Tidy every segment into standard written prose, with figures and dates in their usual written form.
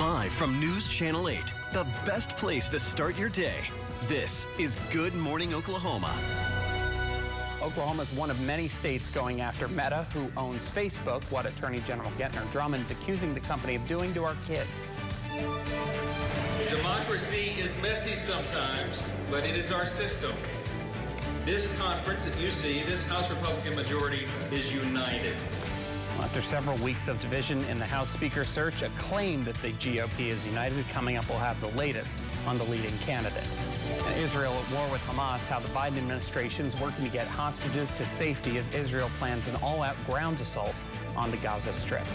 Live from News Channel 8, the best place to start your day. This is Good Morning Oklahoma. Oklahoma is one of many states going after Meta, who owns Facebook, what Attorney General Gettner Drummond's accusing the company of doing to our kids. Democracy is messy sometimes, but it is our system. This conference that you see, this House Republican majority, is united. After several weeks of division in the House Speaker search, a claim that the GOP is united. Coming up, we'll have the latest on the leading candidate. And Israel at war with Hamas, how the Biden administration is working to get hostages to safety as Israel plans an all-out ground assault on the Gaza Strip.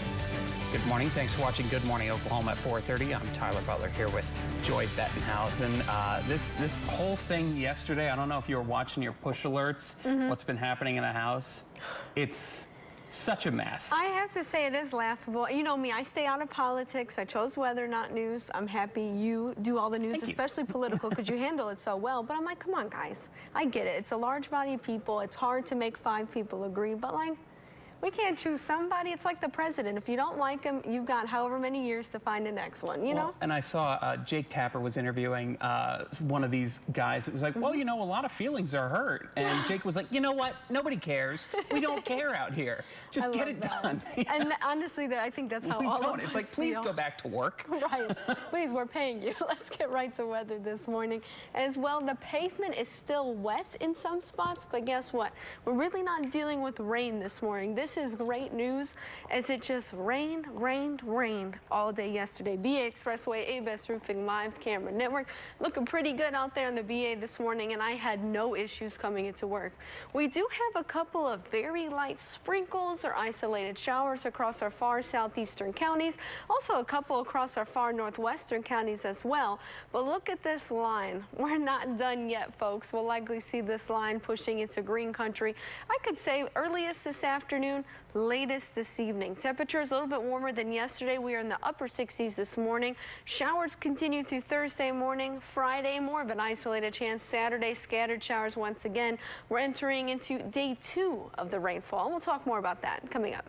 Good morning. Thanks for watching Good Morning Oklahoma at 4:30. I'm Tyler Butler here with Joy Bettenhausen. This whole thing yesterday, I don't know if you were watching your push alerts, what's been happening in the House. It's such a mess. I have to say it is laughable. You know me, I stay out of politics. I chose weather, not news. I'm happy you do all the news, especially political, because you handle it so well. But I'm like, come on, guys. I get it. It's a large body of people. It's hard to make 5 people agree. But, like, we can't choose somebody. It's like the president. If you don't like him, you've got however many years to find the next one, you know? And I saw Jake Tapper was interviewing one of these guys. It was like, well, you know, a lot of feelings are hurt. And Jake was like, you know what? Nobody cares. We don't care out here. Just get it done. And honestly, I think that's how all of us It's like, please feel. go back to work. Right. Please, we're paying you. Let's get right to weather this morning. As well, the pavement is still wet in some spots, but guess what? We're really not dealing with rain this morning. This is great news, as it just rained all day yesterday. BA Expressway, A-Best Roofing Live Camera Network, looking pretty good out there on the BA this morning, and I had no issues coming into work. We do have a couple of very light sprinkles or isolated showers across our far southeastern counties, also a couple across our far northwestern counties as well. But look at this line. We're not done yet, folks. We'll likely see this line pushing into green country. I could say earliest this afternoon, latest this evening. Temperatures a little bit warmer than yesterday. We are in the upper 60s this morning. Showers continue through Thursday morning. Friday, more of an isolated chance. Saturday, scattered showers once again. We're entering into day 2 of the rainfall. We'll talk more about that coming up.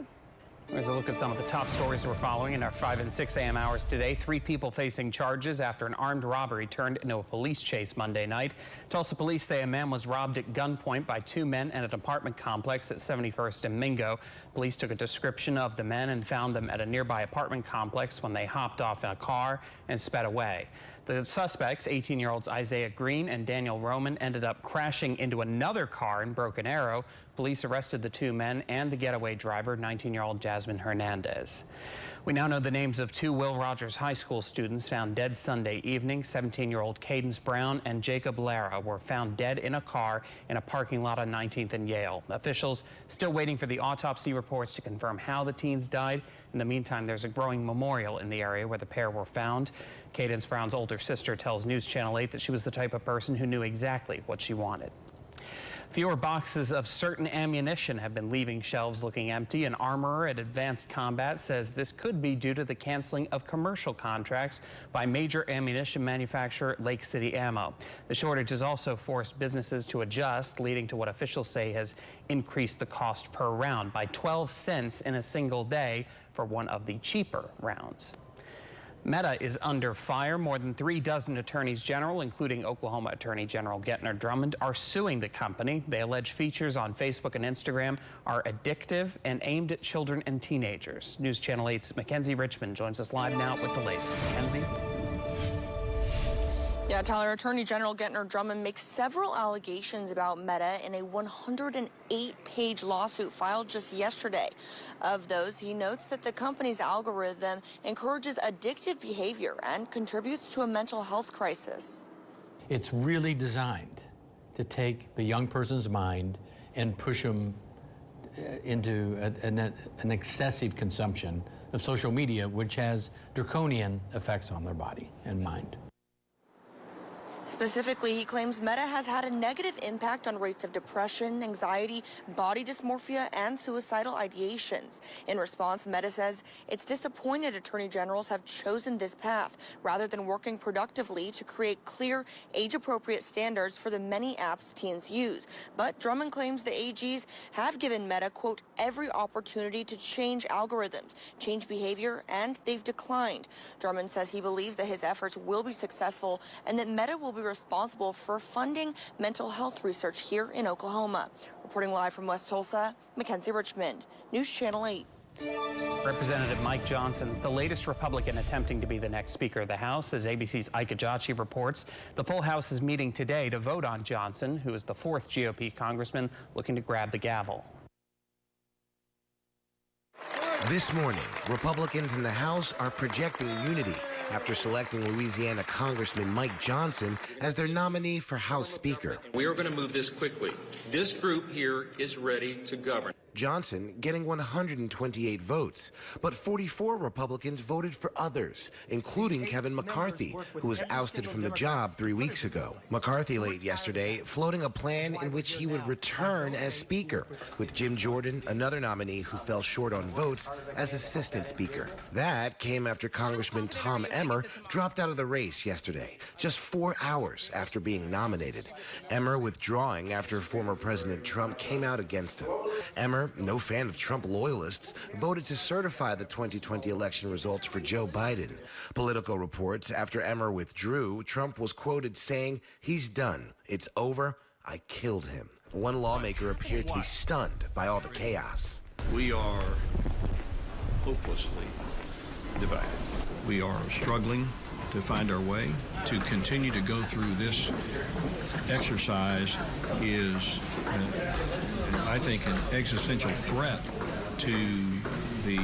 Here's a look at some of the top stories we're following in our 5 and 6 a.m. hours today. 3 people facing charges after an armed robbery turned into a police chase Monday night. Tulsa police say a man was robbed at gunpoint by 2 men at an apartment complex at 71st and Mingo. Police took a description of the men and found them at a nearby apartment complex when they hopped off in a car and sped away. The suspects, 18-year-olds Isaiah Green and Daniel Roman, ended up crashing into another car in Broken Arrow. Police arrested the 2 men and the getaway driver, 19-year-old Jasmine Hernandez. We now know the names of 2 Will Rogers High School students found dead Sunday evening. 17-year-old Cadence Brown and Jacob Lara were found dead in a car in a parking lot on 19th and Yale. Officials still waiting for the autopsy reports to confirm how the teens died. In the meantime, there's a growing memorial in the area where the pair were found. Cadence Brown's older sister tells News Channel 8 that she was the type of person who knew exactly what she wanted. Fewer boxes of certain ammunition have been leaving shelves looking empty. An armorer at Advanced Combat says this could be due to the canceling of commercial contracts by major ammunition manufacturer Lake City Ammo. The shortage has also forced businesses to adjust, leading to what officials say has increased the cost per round by 12 cents in a single day for one of the cheaper rounds. Meta is under fire. More than 3 dozen attorneys general, including Oklahoma Attorney General Gettner Drummond, are suing the company. They allege features on Facebook and Instagram are addictive and aimed at children and teenagers. News Channel 8's Mackenzie Richmond joins us live now with the latest. Mackenzie? Yeah, Tyler, Attorney General Gettner Drummond makes several allegations about Meta in a 108-page lawsuit filed just yesterday. Of those, he notes that the company's algorithm encourages addictive behavior and contributes to a mental health crisis. It's really designed to take the young person's mind and push them into an excessive consumption of social media, which has draconian effects on their body and mind. Specifically, he claims Meta has had a negative impact on rates of depression, anxiety, body dysmorphia, and suicidal ideations. In response, Meta says it's disappointed attorney generals have chosen this path rather than working productively to create clear, age-appropriate standards for the many apps teens use. But Drummond claims the AGs have given Meta, quote, every opportunity to change algorithms, change behavior, and they've declined. Drummond says he believes that his efforts will be successful and that Meta will be responsible for funding mental health research here in Oklahoma. Reporting live from West Tulsa, Mackenzie Richmond, News Channel 8. Representative Mike Johnson's the latest Republican attempting to be the next Speaker of the House. As ABC's Ike Ajachi reports, the full House is meeting today to vote on Johnson, who is the fourth GOP congressman looking to grab the gavel. This morning, Republicans in the House are projecting unity after selecting Louisiana Congressman Mike Johnson as their nominee for House Speaker. We are going to move this quickly. This group here is ready to govern. Johnson getting 128 votes, but 44 Republicans voted for others, including Kevin McCarthy, who was ousted from the job 3 weeks ago. McCarthy late yesterday floating a plan in which he would return as Speaker, with Jim Jordan, another nominee who fell short on votes, as Assistant Speaker. That came after Congressman Tom Emmer dropped out of the race yesterday, just 4 hours after being nominated. Emmer withdrawing after former President Trump came out against him. Emmer, no fan of Trump loyalists, voted to certify the 2020 election results for Joe Biden. Political reports after Emmer withdrew, Trump was quoted saying, "He's done. It's over. I killed him." One lawmaker appeared to be stunned by all the chaos. We are hopelessly divided. We are struggling to find our way. To continue to go through this exercise is, I think, an existential threat to the,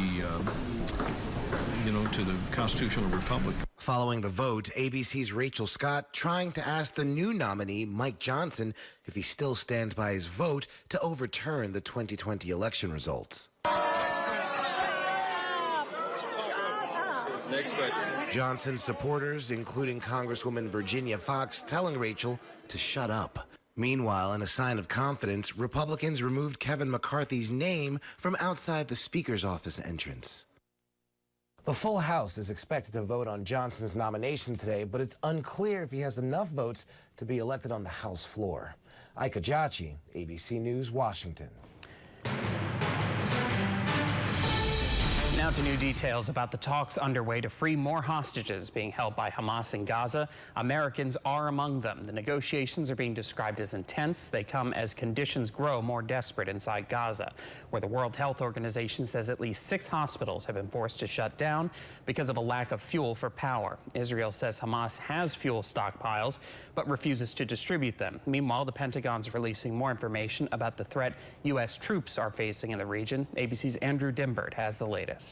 to the constitutional republic. Following the vote, ABC's Rachel Scott trying to ask the new nominee, Mike Johnson, if he still stands by his vote to overturn the 2020 election results. Next question. Johnson's supporters, including Congresswoman Virginia Foxx, telling Rachel to shut up. Meanwhile, in a sign of confidence, Republicans removed Kevin McCarthy's name from outside the Speaker's office entrance. The full House is expected to vote on Johnson's nomination today, but it's unclear if he has enough votes to be elected on the House floor. Ike Ajachi, ABC News, Washington. Now to new details about the talks underway to free more hostages being held by Hamas in Gaza. Americans are among them. The negotiations are being described as intense. They come as conditions grow more desperate inside Gaza, where the World Health Organization says at least 6 hospitals have been forced to shut down because of a lack of fuel for power. Israel says Hamas has fuel stockpiles, but refuses to distribute them. Meanwhile, the Pentagon's releasing more information about the threat U.S. troops are facing in the region. ABC's Andrew Dimbert has the latest.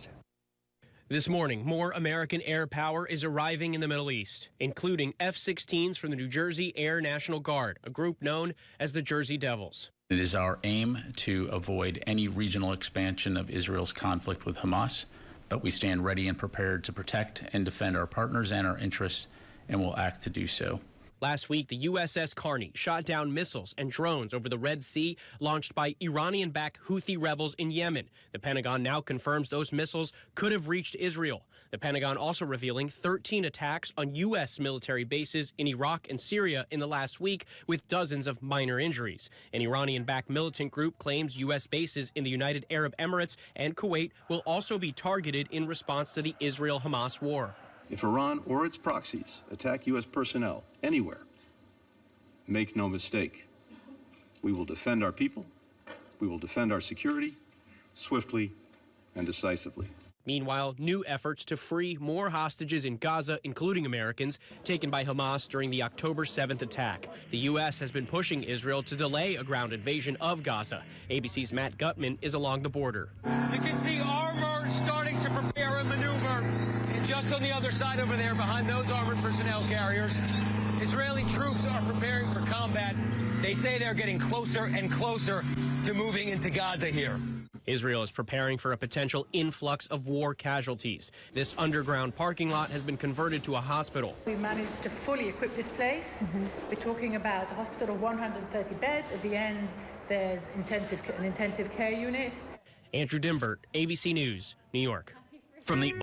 This morning, more American air power is arriving in the Middle East, including F-16s from the New Jersey Air National Guard, a group known as the Jersey Devils. It is our aim to avoid any regional expansion of Israel's conflict with Hamas, but we stand ready and prepared to protect and defend our partners and our interests, and will act to do so. Last week, the USS Carney shot down missiles and drones over the Red Sea launched by Iranian-backed Houthi rebels in Yemen. The Pentagon now confirms those missiles could have reached Israel. The Pentagon also revealing 13 attacks on U.S. military bases in Iraq and Syria in the last week, with dozens of minor injuries. An Iranian-backed militant group claims U.S. bases in the United Arab Emirates and Kuwait will also be targeted in response to the Israel-Hamas war. If Iran or its proxies attack U.S. personnel anywhere, make no mistake, we will defend our people, we will defend our security, swiftly and decisively. Meanwhile, new efforts to free more hostages in Gaza, including Americans, taken by Hamas during the October 7th attack. The U.S. has been pushing Israel to delay a ground invasion of Gaza. ABC's Matt Gutman is along the border. You can see armor starting to prepare a maneuver. And just on the other side over there, behind those armored personnel carriers, Israeli troops are preparing for combat. They say they're getting closer and closer to moving into Gaza here. Israel is preparing for a potential influx of war casualties. This underground parking lot has been converted to a hospital. We managed to fully equip this place. We're talking about a hospital of 130 beds. At the end, there's an intensive care unit. Andrew Dimbert, ABC News, New York. From the